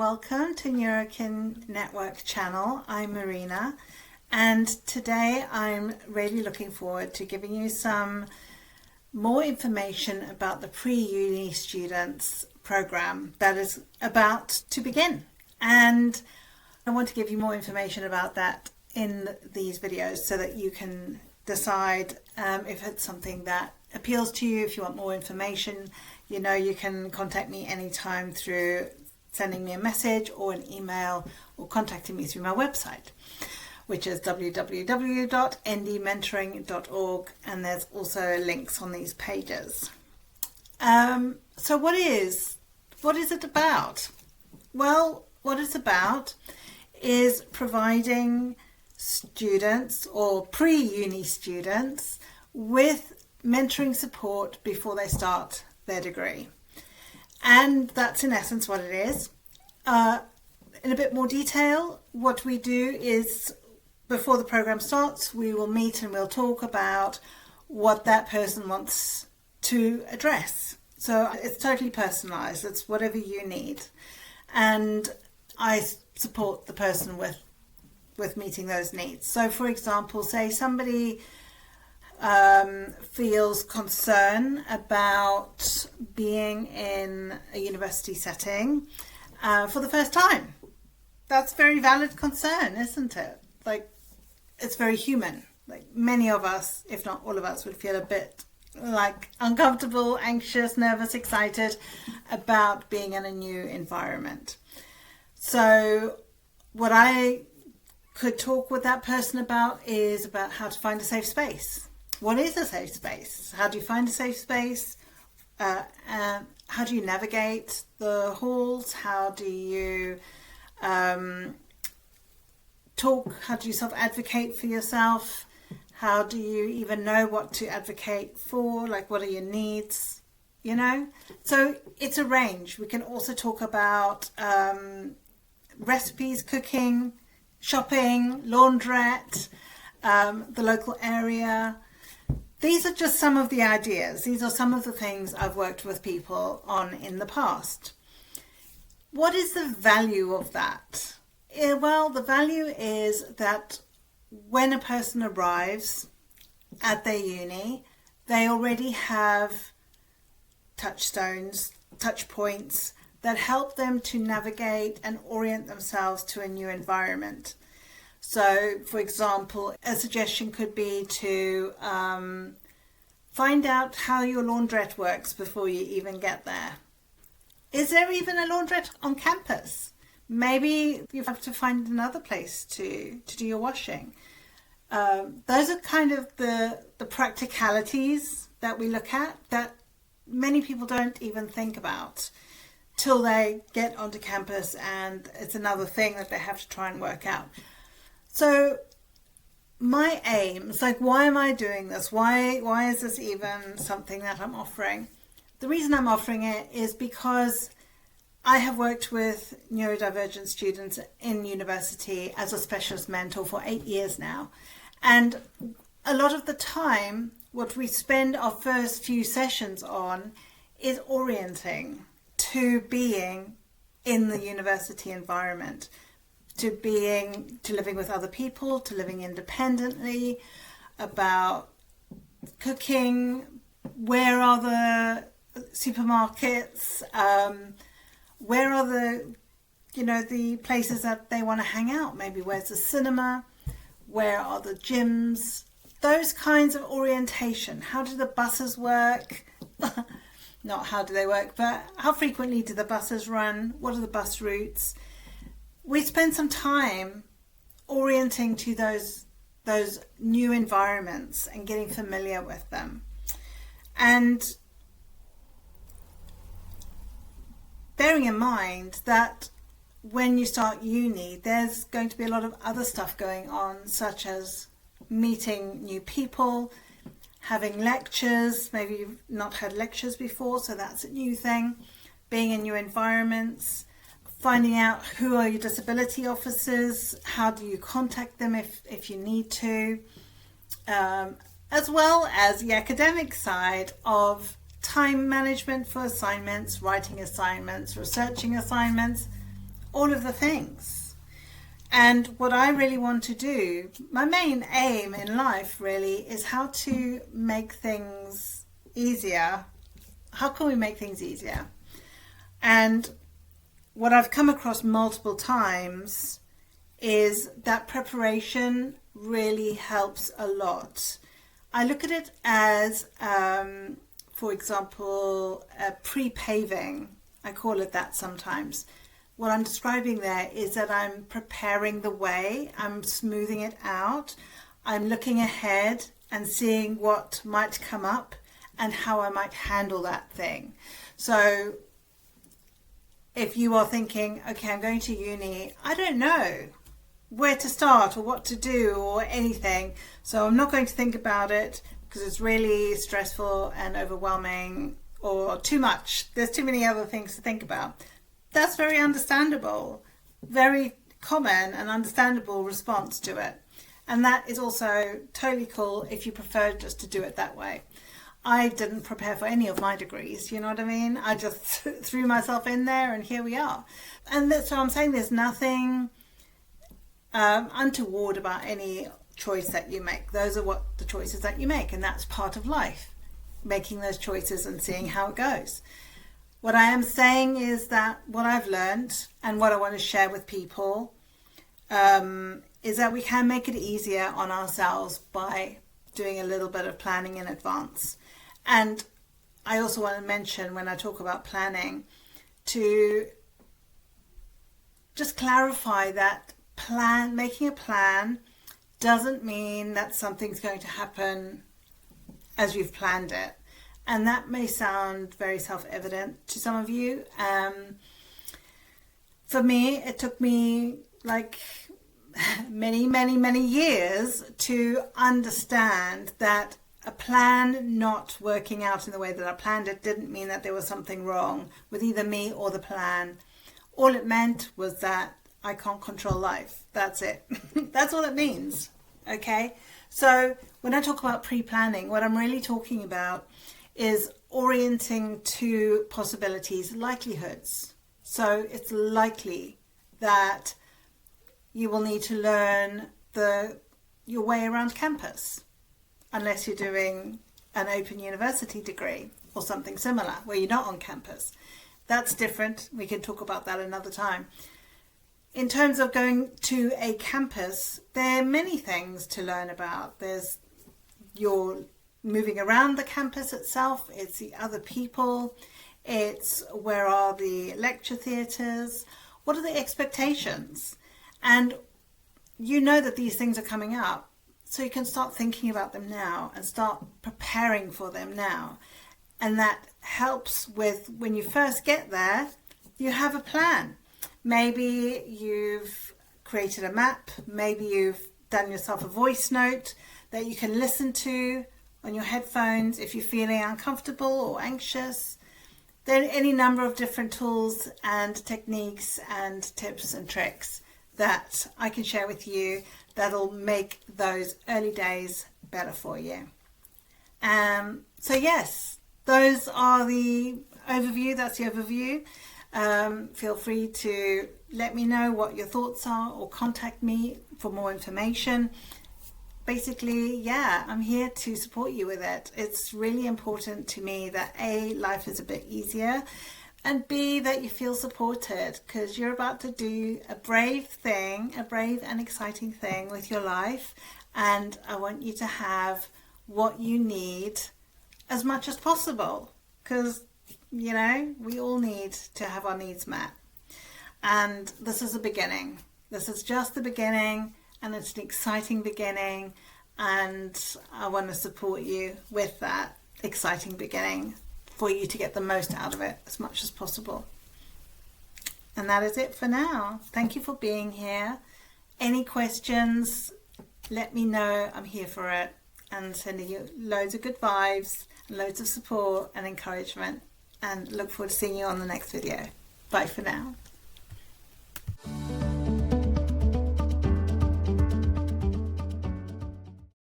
welcome to Neurokin Network channel. I'm Marina, and today I'm really looking forward to giving you some more information about the Pre-Uni students program that is about to begin. And I want to give you more information about that in these videos so that you can decide if it's something that appeals to you. If you want more information, you know, you can contact me anytime through sending me a message or an email or contacting me through my website, which is www.ndmentoring.org, and there's also links on these pages. So what is it about? Well, what it's about is providing students or pre-uni students with mentoring support before they start their degree. And that's in essence what it is. In a bit more detail, what we do is before the program starts, we will meet and we'll talk about what that person wants to address. So it's totally personalized. It's whatever you need. And I support the person with meeting those needs. So for example, say somebody feels concern about being in a university setting for the first time. That's very valid concern, isn't it? Like, it's very human. Like, many of us, if not all of us, would feel a bit like uncomfortable, anxious, nervous, excited about being in a new environment. So what I could talk with that person about is about how to find a safe space. What is a safe space? How do you find a safe space? How do you navigate the halls? How do you talk? How do you self-advocate for yourself? How do you even know what to advocate for? Like, what are your needs? You know? So it's a range. We can also talk about recipes, cooking, shopping, laundrette, the local area. These are just some of the ideas. These are some of the things I've worked with people on in the past. What is the value of that? Well, the value is that when a person arrives at their uni, they already have touch points that help them to navigate and orient themselves to a new environment. So, for example, a suggestion could be to find out how your laundrette works before you even get there. Is there even a laundrette on campus? Maybe you have to find another place to do your washing. Those are kind of the practicalities that we look at that many people don't even think about till they get onto campus, and it's another thing that they have to try and work out. So my aim is like, why am I doing this? Why is this even something that I'm offering? The reason I'm offering it is because I have worked with neurodivergent students in university as a specialist mentor for 8 years now. And a lot of the time, what we spend our first few sessions on is orienting to being in the university environment, to living with other people, to living independently, about cooking, where are the supermarkets, where are the places that they want to hang out, maybe where's the cinema, where are the gyms, those kinds of orientation. How do the buses work? Not how do they work, but how frequently do the buses run? What are the bus routes? We spend some time orienting to those new environments and getting familiar with them. And bearing in mind that when you start uni, there's going to be a lot of other stuff going on, such as meeting new people, having lectures. Maybe you've not had lectures before, so that's a new thing. Being in new environments, finding out who are your disability officers, how do you contact them if you need to, as well as the academic side of time management for assignments, writing assignments, researching assignments, all of the things. And what I really want to do, my main aim in life really, is how to make things easier. How can we make things easier? And what I've come across multiple times is that preparation really helps a lot. I look at it as, for example, pre-paving. I call it that sometimes. What I'm describing there is that I'm preparing the way, I'm smoothing it out, I'm looking ahead and seeing what might come up and how I might handle that thing. So if you are thinking, okay, I'm going to uni, I don't know where to start or what to do or anything, so I'm not going to think about it because it's really stressful and overwhelming or too much. There's too many other things to think about. That's very understandable, very common and understandable response to it. And that is also totally cool if you prefer just to do it that way. I didn't prepare for any of my degrees, you know what I mean? I just threw myself in there and here we are. And that's what I'm saying, there's nothing untoward about any choice that you make. Those are what the choices that you make, and that's part of life, making those choices and seeing how it goes. What I am saying is that what I've learned and what I want to share with people is that we can make it easier on ourselves by doing a little bit of planning in advance. And I also want to mention, when I talk about planning, to just clarify that making a plan doesn't mean that something's going to happen as you've planned it. And that may sound very self-evident to some of you. For me, it took me like many years to understand that a plan not working out in the way that I planned it didn't mean that there was something wrong with either me or the plan. All it meant was that I can't control life. That's it. That's all it means. Okay? So when I talk about pre-planning, what I'm really talking about is orienting to possibilities, likelihoods. So it's likely that you will need to learn your way around campus, unless you're doing an open university degree or something similar where you're not on campus. That's different. We can talk about that another time. In terms of going to a campus, there are many things to learn about. There's your moving around the campus itself, it's the other people, it's where are the lecture theatres, what are the expectations, and you know that these things are coming up, so you can start thinking about them now and start preparing for them now. And that helps with, when you first get there, you have a plan. Maybe you've created a map, maybe you've done yourself a voice note that you can listen to on your headphones if you're feeling uncomfortable or anxious. There are any number of different tools and techniques and tips and tricks that I can share with you that'll make those early days better for you. So yes, those are the overview. That's the overview. Feel free to let me know what your thoughts are or contact me for more information. Basically, yeah, I'm here to support you with it. It's really important to me that A, life is a bit easier, and B, that you feel supported, because you're about to do a brave thing, a brave and exciting thing with your life, and I want you to have what you need as much as possible, because, you know, we all need to have our needs met. And this is a beginning. This is just the beginning, and it's an exciting beginning, and I want to support you with that exciting beginning for you to get the most out of it as much as possible. And that is it for now. Thank you for being here. Any questions, let me know. I'm here for it, and sending you loads of good vibes, loads of support and encouragement, and look forward to seeing you on the next video. Bye for now.